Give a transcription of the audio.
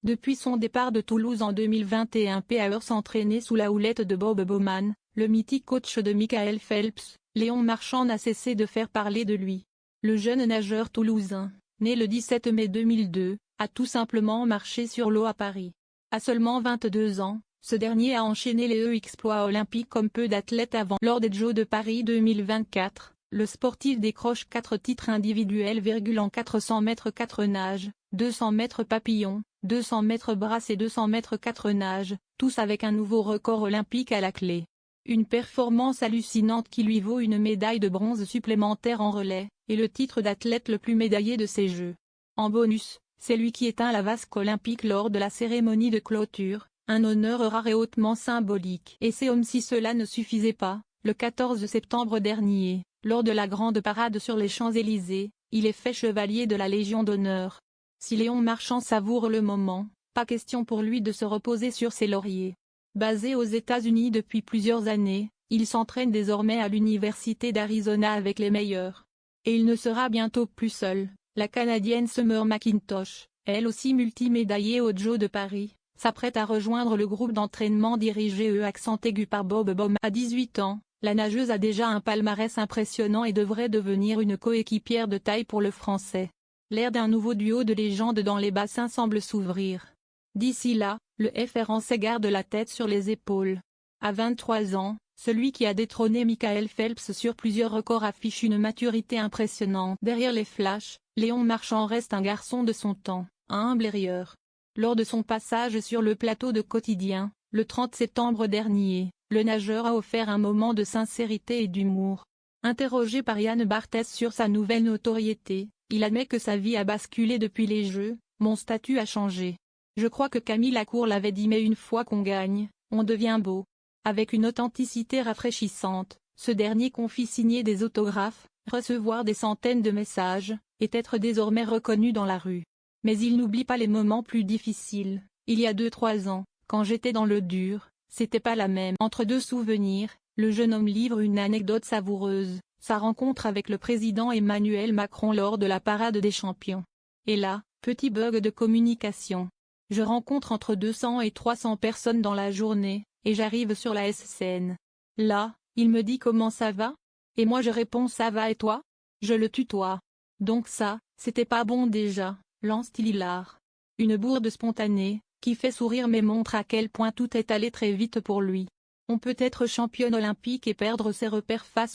Depuis son départ de Toulouse en 2021 PAE s'entraîner sous la houlette de Bob Bowman, le mythique coach de Michael Phelps, Léon Marchand n'a cessé de faire parler de lui. Le jeune nageur toulousain, né le 17 mai 2002, a tout simplement marché sur l'eau à Paris. À seulement 22 ans, ce dernier a enchaîné les exploits olympiques comme peu d'athlètes avant. Lors des Jeux de Paris 2024, le sportif décroche 4 titres individuels. En 400 mètres 4 nages, 200 mètres papillon, 200 mètres brasse et 200 mètres 4 nages, tous avec un nouveau record olympique à la clé. Une performance hallucinante qui lui vaut une médaille de bronze supplémentaire en relais, et le titre d'athlète le plus médaillé de ces Jeux. En bonus, c'est lui qui éteint la vasque olympique lors de la cérémonie de clôture, un honneur rare et hautement symbolique. Et c'est comme si cela ne suffisait pas, le 14 septembre dernier, lors de la grande parade sur les Champs-Élysées, il est fait chevalier de la Légion d'honneur. Si Léon Marchand savoure le moment, pas question pour lui de se reposer sur ses lauriers. Basé aux États-Unis depuis plusieurs années, il s'entraîne désormais à l'université d'Arizona avec les meilleurs. Et il ne sera bientôt plus seul. La Canadienne Summer McIntosh, elle aussi multimédaillée aux Jeux de Paris, s'apprête à rejoindre le groupe d'entraînement dirigé accent aigu par Bob Bowman. À 18 ans, la nageuse a déjà un palmarès impressionnant et devrait devenir une coéquipière de taille pour le Français. L'ère d'un nouveau duo de légendes dans les bassins semble s'ouvrir. D'ici là, le Français garde la tête sur les épaules. À 23 ans, celui qui a détrôné Michael Phelps sur plusieurs records affiche une maturité impressionnante. Derrière les flashs, Léon Marchand reste un garçon de son temps, humble et rieur. Lors de son passage sur le plateau de Quotidien, le 30 septembre dernier, le nageur a offert un moment de sincérité et d'humour. Interrogé par Yann Barthès sur sa nouvelle notoriété, il admet que sa vie a basculé depuis les Jeux, « Mon statut a changé. Je crois que Camille Lacour l'avait dit mais une fois qu'on gagne, on devient beau. » Avec une authenticité rafraîchissante, ce dernier confie signer des autographes, recevoir des centaines de messages, et être désormais reconnu dans la rue. Mais il n'oublie pas les moments plus difficiles. Il y a 2-3 ans, quand j'étais dans le dur, c'était pas la même. Entre deux souvenirs, le jeune homme livre une anecdote savoureuse, sa rencontre avec le président Emmanuel Macron lors de la parade des champions. Et là, petit bug de communication. Je rencontre entre 200 et 300 personnes dans la journée, et j'arrive sur la scène. Là, il me dit comment ça va? Et moi je réponds ça va et toi? Je le tutoie. Donc ça, c'était pas bon déjà, lance-t-il hilar. Une bourde spontanée, qui fait sourire mais montre à quel point tout est allé très vite pour lui. On peut être championne olympique et perdre ses repères face